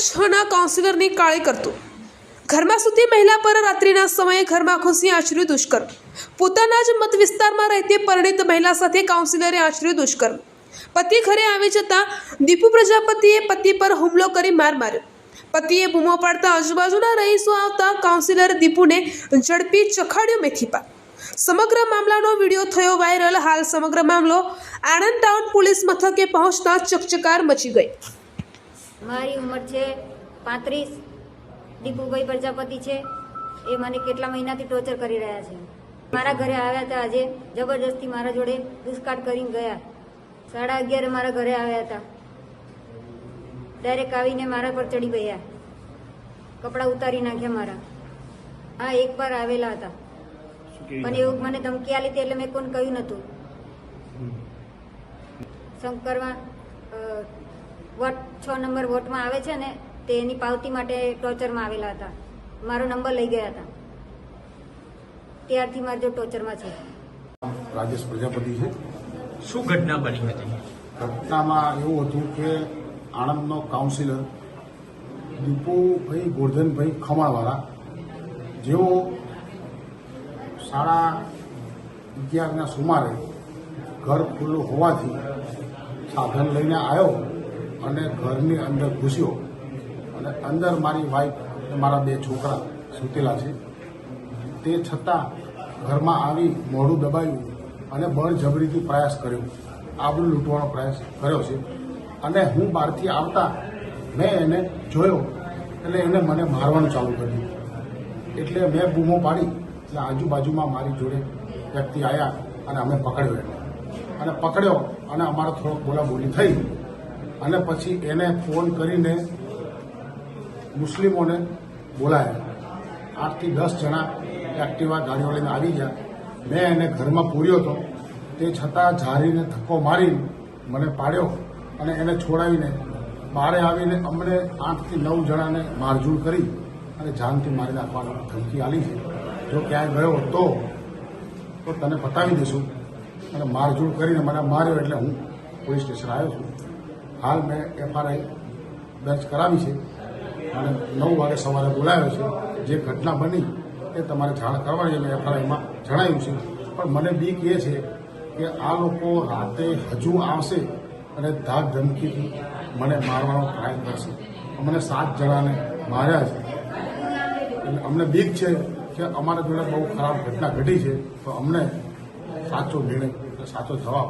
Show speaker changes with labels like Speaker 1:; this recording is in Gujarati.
Speaker 1: 6ના કાઉન્સિલરની કાળી કરતું ઘરમાં સૂતી મહિલા પર રાત્રિના સમયે ઘરમાં ઘૂસી આચર્યું દુષ્કર્મ। પોતાના જ મત વિસ્તારમાં રહેતી પરિણીત મહિલા સાથે કાઉન્સિલરે આચર્યું દુષ્કર્મ। પતિ ઘરે આવી જતા દીપુ પ્રજાપતિએ પતિ પર હુમલો કરી માર માર્યો। પતિએ બૂમો પાડતા આજુબાજુના રહીશો આવતા કાઉન્સિલર દીપુને ઝડપી ચખાડ્યો મેથીપાક। સમગ્ર મામલાનો વિડીયો થયો વાયરલ। હાલ સમગ્ર મામલો આણંદ ટાઉન પોલીસ મથકે પહોંચતા ચકચકાર મચી ગઈ।
Speaker 2: મારી ઉંમર છે 35। દીપુભાઈ પ્રજાપતિ છે, એ મને કેટલા મહિનાથી ટોર્ચર કરી રહ્યા છે। મારા ઘરે આવ્યા હતા, આજે જબરદસ્તી મારા જોડે દુષ્કાળ કરીને ગયા। 11:30 મારા ઘરે આવ્યા હતા, ડાયરેક્ટ આવીને મારા પર ચડી ગયા, કપડાં ઉતારી નાખ્યા મારા। હા, એકવાર આવેલા હતા, પણ એવું મને ધમકી આલી હતી એટલે મેં કોઈને કહ્યું નહોતું। શંકરમાં વોટ 6 નંબર વોટમાં આવે છે ને, તેની પાવતી માટે ટોર્ચરમાં આવેલા હતા। મારો નંબર લઈ ગયા હતા, ત્યારથી મારો જો ટોર્ચરમાં છે।
Speaker 3: રાજેશ પ્રજાપતિ છે।
Speaker 4: શું ઘટના બની હતી?
Speaker 3: ઘટનામાં એવું હતું કે આણંદનો કાઉન્સિલર દીપુભાઈ ગોરધનભાઈ ખમણવાળા, જેઓ 11:30ના સુમારે ઘર ખુલ્લું હોવાથી સાધન લઈને આવ્યો અને ઘરની અંદર ઘૂસ્યો અને અંદર મારી વાઈફ અને મારા 2 છોકરા સૂતેલા છે। તે છતાં ઘરમાં આવી મોઢું દબાવ્યું અને બળજબરીથી પ્રયાસ કર્યો, આબરૂ લૂંટવાનો પ્રયાસ કર્યો છે। અને હું બહારથી આવતા મેં એને જોયો એટલે એને મને મારવાનું ચાલુ કર્યું, એટલે મેં બૂમો પાડી એટલે આજુબાજુમાં મારી જોડે વ્યક્તિ આવ્યા અને અમે પકડ્યો એને, અને પકડ્યો અને અમારો થોડોક બોલાબોલી થઈ અને પછી એને ફોન કરીને મુસ્લિમોને બોલાયા। 8 થી 10 જણા એક્ટિવા ગાડીઓ લઈને આવી ગયા। મેં એને ઘરમાં પૂર્યો હતો, તે છતાં ઝારીને ધક્કો મારીને મને પાડ્યો અને એને છોડાવીને બહાર આવીને અમને 8 થી 9 જણાને મારઝૂડ કરી અને જાનથી મારી નાખવાની ધમકી આલી છે। જો ક્યાંય ગયો તો તને બતાવી દઈશું, અને મારઝૂડ કરીને મને માર્યો એટલે હું પોલીસ સ્ટેશન આવ્યો છું। હાલ મેં FRI દર્જ કરાવી છે અને 9 વાગે સવારે બોલાવ્યો છે। જે ઘટના બની એ તમારે જાણ કરવાની મેં FRIમાં જણાવ્યું છે, પણ મને બીક એ છે કે આ લોકો રાતે હજુ આવશે અને ધાક ધમકીથી મને મારવાનો ટ્રાય કરશે। અમને 7 જણાને માર્યા છે, એટલે અમને બીક છે કે અમારા જોડે બહુ ખરાબ ઘટના ઘટી છે, તો અમને સાચો નિર્ણય, સાચો જવાબ